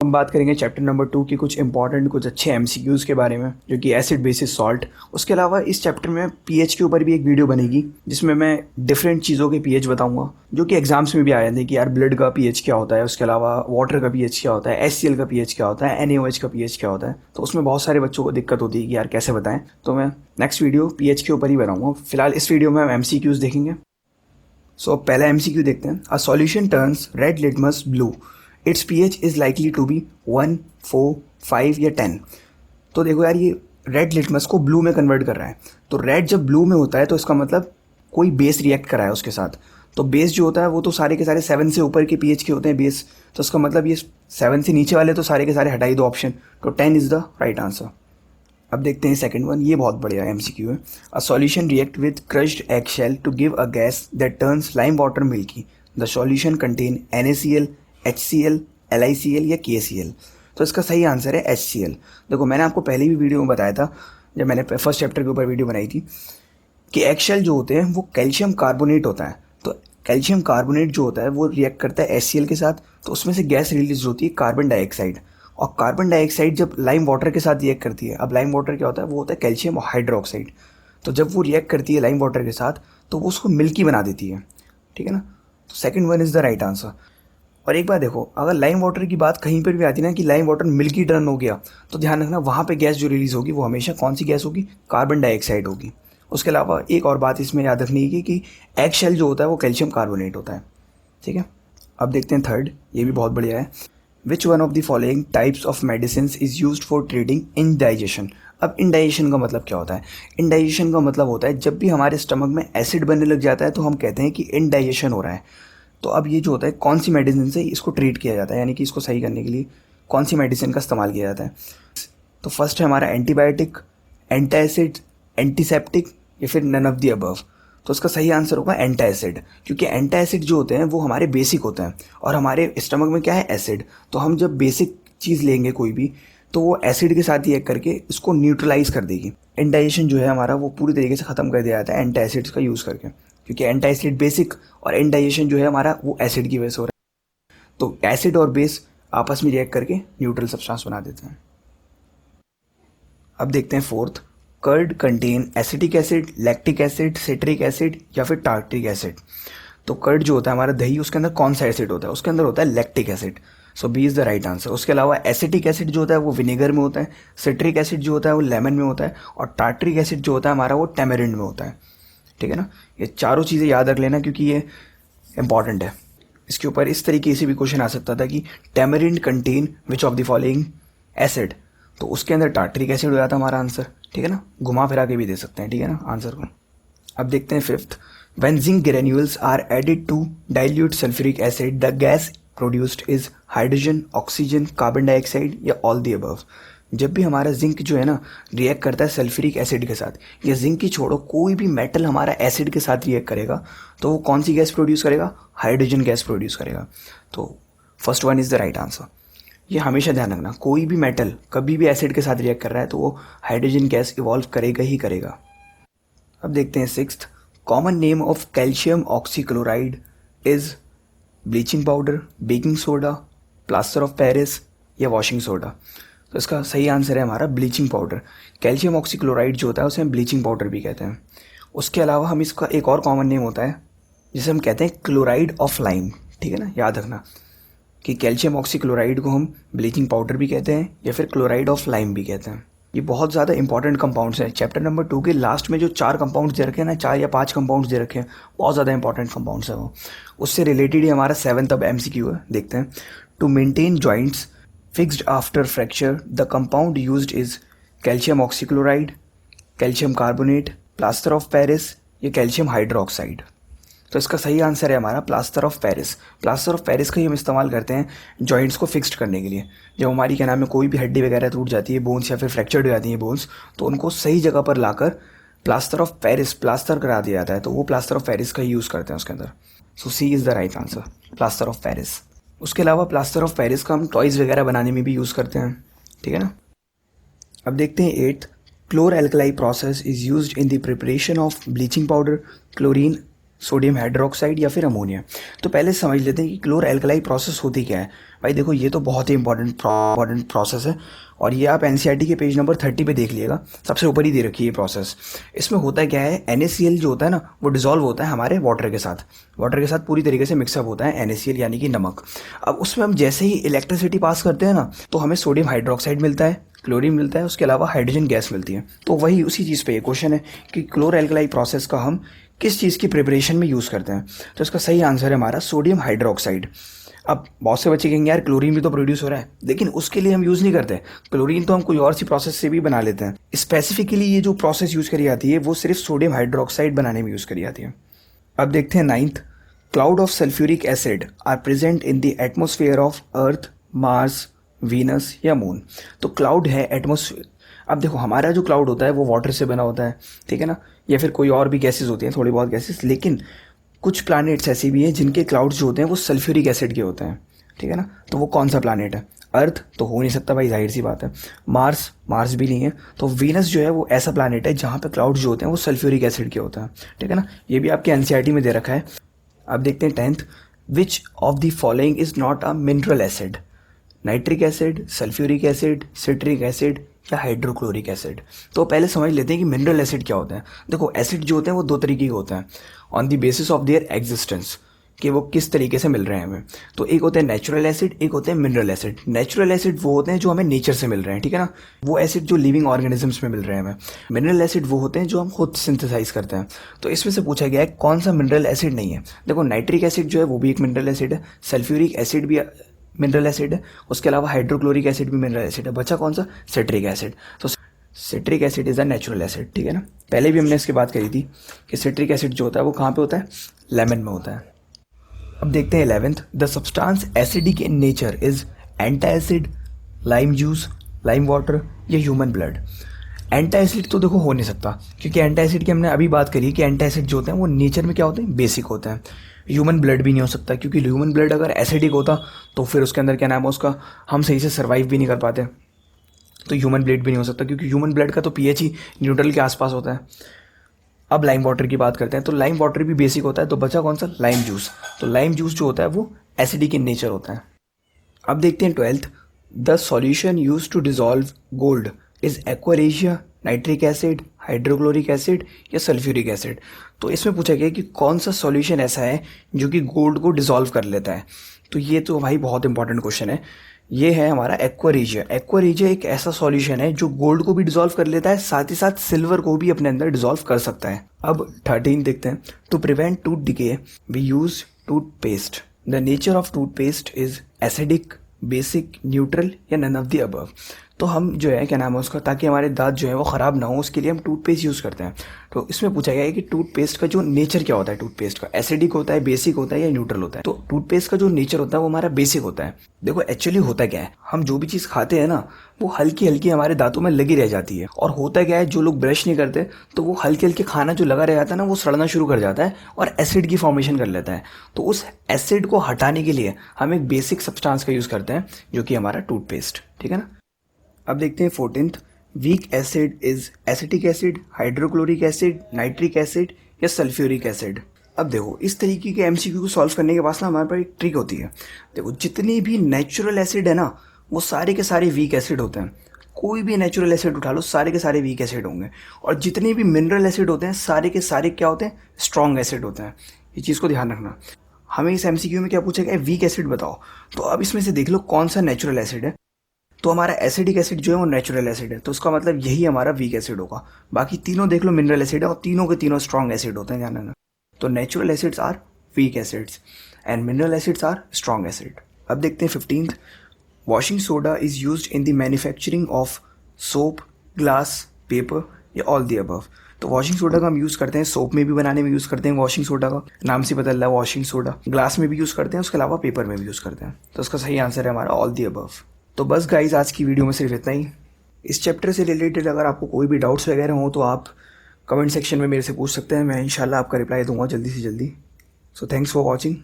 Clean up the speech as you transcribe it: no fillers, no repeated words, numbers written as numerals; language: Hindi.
हम बात करेंगे चैप्टर नंबर 2 की कुछ इंपॉर्टेंट कुछ अच्छे एमसीक्यूज़ के बारे में, जो कि एसिड बेसिस सॉल्ट। उसके अलावा इस चैप्टर में पीएच के ऊपर भी एक वीडियो बनेगी जिसमें मैं डिफरेंट चीज़ों के पीएच बताऊंगा जो कि एग्जाम्स में भी आ जाते हैं कि यार ब्लड का पीएच क्या होता है, उसके अलावा वाटर का पीएच क्या होता है, एचसीएल का पीएच क्या होता है, एनएओएच का पीएच क्या होता है। तो उसमें बहुत सारे बच्चों को दिक्कत होती है कि यार कैसे बताएं। तो मैं नेक्स्ट वीडियो पीएच के ऊपर ही बनाऊंगा। फिलहाल इस वीडियो में हम एमसीक्यूज़ देखेंगे। सो पहला एमसीक्यू देखते हैं। A solution turns red litmus blue, its pH is likely to be 1, 4, 5 या 10। तो देखो यार, ये रेड लिटमस को ब्लू में कन्वर्ट कर रहा है। तो रेड जब ब्लू में होता है तो इसका मतलब कोई बेस रिएक्ट करा है उसके साथ। तो बेस जो होता है वो तो सारे के सारे 7 से ऊपर के पीएच के होते हैं बेस। तो इसका मतलब ये 7 से नीचे वाले तो सारे के सारे हटाई दो ऑप्शन। तो 10 इज़ द राइट आंसर। अब देखते हैं सेकंड वन। ये बहुत बढ़िया एमसीक्यू है। A solution react with crushed egg shell to give a gas that turns lime water milky. The solution contain NaCl, HCl, LiCl या KCl। तो इसका सही आंसर है HCl। देखो, मैंने आपको पहले भी वीडियो में बताया था, जब मैंने फर्स्ट चैप्टर के ऊपर वीडियो बनाई थी, कि एग शेल जो होते हैं वो कैल्शियम कार्बोनेट होता है। तो कैल्शियम कार्बोनेट जो होता है वो रिएक्ट करता है HCl के साथ। तो उसमें से गैस रिलीज होती है कार्बन डाइऑक्साइड। और कार्बन डाइऑक्साइड जब लाइम वाटर के साथ रिएक्ट करती है, अब लाइम वाटर क्या होता है, वो होता है कैल्शियम हाइड्रोक्साइड। तो जब वो रिएक्ट करती है लाइम वाटर के साथ तो वो उसको मिल्की बना देती है। ठीक है ना। तो second one is the right answer. और एक बार देखो, अगर लाइम वाटर की बात कहीं पर भी आती है ना कि लाइम वाटर मिल्की टर्न हो गया, तो ध्यान रखना वहाँ पे गैस जो रिलीज होगी वो हमेशा कौन सी गैस होगी, कार्बन डाइऑक्साइड होगी। उसके अलावा एक और बात इसमें याद रखनी है कि एग शेल जो होता है वो कैल्शियम कार्बोनेट होता है। ठीक है। अब देखते हैं थर्ड। ये भी बहुत बढ़िया है। Which one of the following types of medicine is use for treating indigestion. अब इंडाइजेशन का मतलब क्या होता है? इंडाइजेशन का मतलब होता है जब भी हमारे स्टमक में एसिड बनने लग जाता है तो हम कहते हैं कि इंडाइजेशन हो रहा है। तो अब ये जो होता है, कौन सी मेडिसिन से इसको ट्रीट किया जाता है, यानी कि इसको सही करने के लिए कौन सी मेडिसिन का इस्तेमाल किया जाता है? तो फर्स्ट है हमारा एंटीबायोटिक, एंटासिड, एंटीसेप्टिक या फिर नन ऑफ द अबव। तो इसका सही आंसर होगा एंटासिड, क्योंकि एंटासिड जो होते हैं वो हमारे बेसिक होते हैं और हमारे स्टमक में क्या है, एसिड। तो हम जब बेसिक चीज़ लेंगे कोई भी, तो वो एसिड के साथ रिएक्ट करके इसको न्यूट्रलाइज कर देगी। इंडाइजेशन जो है हमारा वो पूरी तरीके से ख़त्म कर दिया जाता है एंटासिड्स का यूज़ करके, क्योंकि एंटासिड बेसिक और इंडाइजेशन जो है हमारा वो एसिड की वजह से हो रहा है। तो एसिड और बेस आपस में रिएक्ट करके न्यूट्रल सब्सटेंस बना देते हैं। अब देखते हैं fourth. Curd contain acetic acid, lactic acid, citric acid या फिर टार्ट्रिक एसिड। तो कर्ड जो होता है हमारा दही, उसके अंदर कौन सा एसिड होता है? उसके अंदर होता है lactic acid. So B is the right answer. उसके अलावा एसिटिक एसिड जो होता है वो विनेगर में होता है, सिट्रिक एसिड जो होता है वो लेमन में होता है, और टार्ट्रिक एसिड जो होता है हमारा वो टैमरिंड में होता है। ठीक है ना। ये चारों चीज़ें याद रख लेना क्योंकि ये इंपॉर्टेंट है। इसके ऊपर इस तरीके से भी क्वेश्चन आ सकता था कि tamarind contain which of the following acid. तो उसके अंदर टार्ट्रिक एसिड हो जाता हमारा आंसर। ठीक है ना। घुमा फिरा के भी दे सकते हैं, ठीक है ना, आंसर को। अब देखते हैं fifth. When zinc granules are added to dilute sulphuric acid the gas produced is hydrogen, oxygen, carbon dioxide या ऑल दी अबव। जब भी हमारा जिंक जो है ना रिएक्ट करता है सल्फ्यूरिक एसिड के साथ, या जिंक की छोड़ो कोई भी मेटल हमारा एसिड के साथ रिएक्ट करेगा, तो वो कौन सी गैस प्रोड्यूस करेगा? हाइड्रोजन गैस प्रोड्यूस करेगा। तो first one is the right answer. ये हमेशा ध्यान रखना, कोई भी मेटल कभी भी एसिड के साथ रिएक्ट कर रहा है तो वो हाइड्रोजन गैस इवॉल्व करेगा ही करेगा। अब देखते हैं sixth. Common name of calcium oxychloride is bleaching powder, baking soda, plaster of Paris या वॉशिंग सोडा। तो इसका सही आंसर है हमारा ब्लीचिंग पाउडर। कैल्शियम ऑक्सीक्लोराइड जो होता है उसे हम ब्लीचिंग पाउडर भी कहते हैं। उसके अलावा हम इसका एक और कॉमन नेम होता है जिसे हम कहते हैं क्लोराइड ऑफ लाइम। ठीक है ना, याद रखना कि कैल्शियम ऑक्सीक्लोराइड को हम ब्लीचिंग पाउडर भी कहते हैं या फिर क्लोराइड ऑफ लाइम भी कहते हैं। ये बहुत ज़्यादा इंपॉर्टेंट कंपाउंड्स हैं। चैप्टर नंबर 2 के लास्ट में जो 4 कंपाउंड्स दे रखे हैं ना, 4 या 5 कंपाउंड्स दे रखे हैं, बहुत ज़्यादा इंपॉर्टेंट कंपाउंड्स हैं वो। उससे रिलेटेड ही हमारा 7th अब MCQ है, देखते हैं। To maintain joints fixed after fracture the compound used is calcium oxychloride, calcium carbonate, plaster of Paris या कैल्शियम हाइड्रोक्साइड। तो इसका सही आंसर है हमारा plaster of Paris. Plaster of Paris का ही हम इस्तेमाल करते हैं जॉइंट्स को फिक्स्ड करने के लिए। जब हमारी क्या नाम है कोई भी हड्डी वगैरह टूट जाती है, बोन्स या फिर फ्रैक्चर्ड हो जाती है बोन्स, तो उनको सही जगह पर लाकर प्लास्टर ऑफ पेरिस प्लास्टर करा दिया जाता है। तो वो प्लास्टर ऑफ पेरिस का ही यूज़ करते हैं उसके अंदर। So C is the right answer, plaster of Paris. उसके अलावा प्लास्टर ऑफ पेरिस का हम टॉयज़ वगैरह बनाने में भी यूज़ करते हैं। ठीक है ना। अब देखते हैं 8th। Chlor alkali process is used in the preparation of bleaching powder, chlorine, sodium hydroxide या फिर अमोनिया। तो पहले समझ लेते हैं कि क्लोर एल्कलाई प्रोसेस होती क्या है। भाई देखो ये तो बहुत ही इंपॉर्टेंट प्रोसेस है, और ये आप एनसीईआरटी के पेज नंबर 30 पे देख लीजिएगा, सबसे ऊपर ही दे रखी है ये प्रोसेस। इसमें होता क्या है, NaCl जो होता है ना वो डिजॉल्व होता है हमारे वाटर के साथ पूरी तरीके से मिक्सअप होता है NaCl यानी कि नमक। अब उसमें हम जैसे ही इलेक्ट्रिसिटी पास करते हैं ना तो हमें सोडियम हाइड्रोक्साइड मिलता है, क्लोरीन मिलता है, उसके अलावा हाइड्रोजन गैस मिलती है। तो वही उसी चीज़ पे ये क्वेश्चन है कि क्लोरो एल्कलाई प्रोसेस का हम किस चीज़ की प्रिपरेशन में यूज़ करते हैं। तो इसका सही आंसर है हमारा सोडियम हाइड्रोक्साइड। अब बहुत से बच्चे कहेंगे यार क्लोरीन भी तो प्रोड्यूस हो रहा है, लेकिन उसके लिए हम यूज़ नहीं करते। क्लोरीन तो हम कोई और सी प्रोसेस से भी बना लेते हैं। स्पेसिफिकली ये जो प्रोसेस यूज़ करी जाती है वो सिर्फ सोडियम हाइड्रोक्साइड बनाने में यूज़ करी जाती है। अब देखते हैं 9th, cloud of sulphuric acid are present in the atmosphere of Earth, Mars, Venus या मून। तो क्लाउड है एटमोसफेयर। अब देखो हमारा जो क्लाउड होता है वो वाटर से बना होता है, ठीक है ना, या फिर कोई और भी गैसेस होती हैं, थोड़ी बहुत गैसेस, लेकिन कुछ प्लैनेट्स ऐसी भी हैं जिनके क्लाउड्स जो होते हैं वो सल्फ्यूरिक एसिड के होते हैं, ठीक है ना। तो वो कौन सा प्लैनेट है? अर्थ तो हो नहीं सकता भाई, जाहिर सी बात है। मार्स भी नहीं है। तो वीनस जो है वो ऐसा प्लैनेट है जहाँ पे क्लाउड्स जो होते हैं वो सल्फ्यूरिक एसिड के होते हैं, ठीक है ना। ये भी आपके एनसीईआरटी में दे रखा है। अब देखते हैं 10th, which of the following is not a mineral acid? Nitric acid, sulphuric acid, citric acid या हाइड्रोक्लोरिक एसिड। तो पहले समझ लेते हैं कि मिनरल एसिड क्या होता है। देखो एसिड जो होते हैं वो दो तरीके के होते हैं on the basis of their existence, कि वो किस तरीके से मिल रहे हैं हमें। तो एक होते हैं नेचुरल एसिड, एक होते हैं मिनरल एसिड। नेचुरल एसिड वो होते हैं जो हमें नेचर से मिल रहे हैं, ठीक है ना, वो एसिड जो लिविंग ऑर्गेनिजम्स में मिल रहे हैं हमें। मिनरल एसिड वो होते हैं जो हम खुद सिंथेसाइज करते हैं। तो इसमें से पूछा गया है कौन सा मिनरल एसिड नहीं है। देखो नाइट्रिक एसिड जो है वो भी एक मिनरल एसिड है, सल्फ्यूरिक एसिड भी मिनरल एसिड है, उसके अलावा हाइड्रोक्लोरिक एसिड भी मिनरल एसिड है। बचा कौन सा? Citric acid. तो citric acid is a natural acid, ठीक है ना। पहले भी हमने इसकी बात करी थी कि सिट्रिक एसिड जो होता है वो कहाँ पे होता है? लेमन में होता है। अब देखते हैं 11th, the substance acidic in nature is antacid, lime juice, lime water या ह्यूमन ब्लड। एंटासिड तो देखो हो नहीं सकता, क्योंकि एंटासिड की हमने अभी बात करी कि एंटासिड जो होते हैं वो नेचर में क्या होते हैं? बेसिक होते हैं। ह्यूमन ब्लड भी नहीं हो सकता, क्योंकि ह्यूमन ब्लड अगर एसिडिक होता तो फिर उसके अंदर क्या नाम है उसका, हम सही से सर्वाइव भी नहीं कर पाते। तो ह्यूमन ब्लड भी नहीं हो सकता, क्योंकि ह्यूमन ब्लड का तो पीएच ही न्यूट्रल के आसपास होता है। अब लाइम वाटर की बात करते हैं, तो लाइम वाटर भी बेसिक होता है। तो बचा कौन सा? Lime juice. तो लाइम जूस जो होता है वो एसिडिक इन नेचर होता है। अब देखते हैं 12th, the solution use to dissolve gold is aqua regia, nitric acid, hydrochloric acid या सल्फ्यूरिक एसिड। तो इसमें पूछा गया कि कौन सा सॉल्यूशन ऐसा है जो कि गोल्ड को डिजॉल्व कर लेता है। तो ये तो भाई बहुत इंपॉर्टेंट क्वेश्चन है। ये है हमारा एक्वारेजिया। एक्वारेजिया एक ऐसा सॉल्यूशन है जो गोल्ड को भी डिजॉल्व कर लेता है, साथ ही साथ सिल्वर को भी अपने अंदर डिजॉल्व कर सकता है। अब 13 देखते हैं, to prevent tooth decay we use toothpaste. The nature of toothpaste is acidic, basic, neutral या नन ऑफ द अबव। तो हम जो है क्या नाम है उसका, ताकि हमारे दांत जो है वो ख़राब ना हो उसके लिए हम टूथपेस्ट यूज़ करते हैं। तो इसमें पूछा गया है कि टूथपेस्ट का जो नेचर क्या होता है, टूथपेस्ट का एसिडिक होता है, बेसिक होता है या न्यूट्रल होता है। तो टूथपेस्ट का जो नेचर होता है वो हमारा बेसिक होता है। देखो एक्चुअली होता क्या है, हम जो भी चीज़ खाते हैं ना वो हल्की हल्की हमारे दांतों में लगी रह जाती है। और होता क्या है, जो लोग ब्रश नहीं करते तो वो हल्के हल्के खाना जो लगा रह जाता है ना वो सड़ना शुरू कर जाता है और एसिड की फॉर्मेशन कर लेता है। तो उस एसिड को हटाने के लिए हम एक बेसिक सब्सटेंस का यूज़ करते हैं जो कि हमारा टूथपेस्ट, ठीक है ना। अब देखते हैं 14th, weak acid is acetic acid, hydrochloric acid, nitric acid या सल्फ्यूरिक एसिड। अब देखो इस तरीके के एमसीक्यू को सॉल्व करने के पास ना हमारे पास एक ट्रिक होती है। देखो जितने भी नेचुरल एसिड है ना वो सारे के सारे वीक एसिड होते हैं। कोई भी नेचुरल एसिड उठा लो सारे के सारे वीक एसिड होंगे। और जितने भी मिनरल एसिड होते हैं सारे के सारे क्या होते हैं? स्ट्रॉन्ग एसिड होते हैं। ये चीज़ को ध्यान रखना। हमें इस एमसीक्यू में क्या पूछा गया है? वीक एसिड बताओ। तो अब इसमें से देख लो कौन सा नेचुरल एसिड है। तो हमारा एसिडिक एसिड जो है वो नेचुरल एसिड है, तो उसका मतलब यही हमारा वीक एसिड होगा। बाकी तीनों देख लो मिनरल एसिड है और तीनों के तीनों स्ट्रॉन्ग एसिड होते हैं, ध्यान रखना। तो natural acids are weak acids and mineral acids are strong acid. अब देखते हैं 15th, washing soda is used in the manufacturing of soap, glass, paper या ऑल द अबव। तो वॉशिंग सोडा का हम यूज़ करते हैं, सोप में भी बनाने में यूज़ करते हैं वॉशिंग सोडा का, नाम से बदल रहा है वॉशिंग सोडा। ग्लास में भी यूज़ करते हैं, उसके अलावा पेपर में भी यूज़ करते हैं। तो उसका सही आंसर है हमारा ऑल द अबव। तो बस गाइज आज की वीडियो में सिर्फ इतना ही। इस चैप्टर से रिलेटेड अगर आपको कोई भी डाउट्स वगैरह हो तो आप कमेंट सेक्शन में मेरे से पूछ सकते हैं। मैं इंशाल्लाह आपका रिप्लाई दूंगा जल्दी से जल्दी। So thanks for watching.